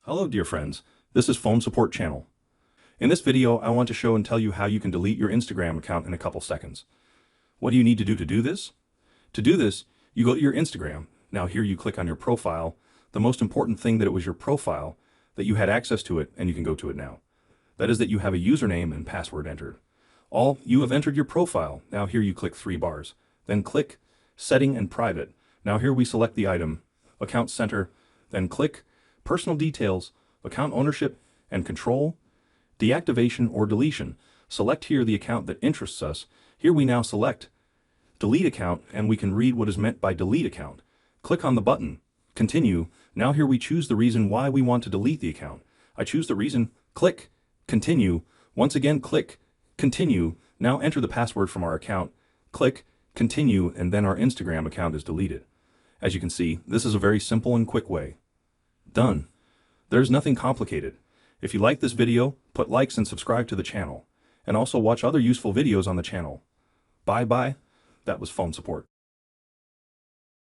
Hello dear friends, this is Phone Support Channel. In this video I want to show and tell you how you can delete your Instagram account in a couple seconds. What do you need to do this? To do this, you go to your Instagram. Now here you click on your profile. The most important thing that it was your profile, that you had access to it and you can go to it now. That is that you have a username and password entered. You have entered your profile. Now here you click three bars. Then click Setting and Private. Now here we select the item, Account Center, then click Personal Details, Account Ownership and Control, Deactivation or Deletion. Select here the account that interests us. Here we now select Delete Account and we can read what is meant by Delete Account. Click on the button, Continue. Now here we choose the reason why we want to delete the account. I choose the reason, click Continue. Once again click Continue. Now enter the password from our account, click Continue, and then our Instagram account is deleted. As you can see, this is a very simple and quick way. Done. There's nothing complicated. If you like this video, put likes and subscribe to the channel. And also watch other useful videos on the channel. Bye bye. That was Phone Support.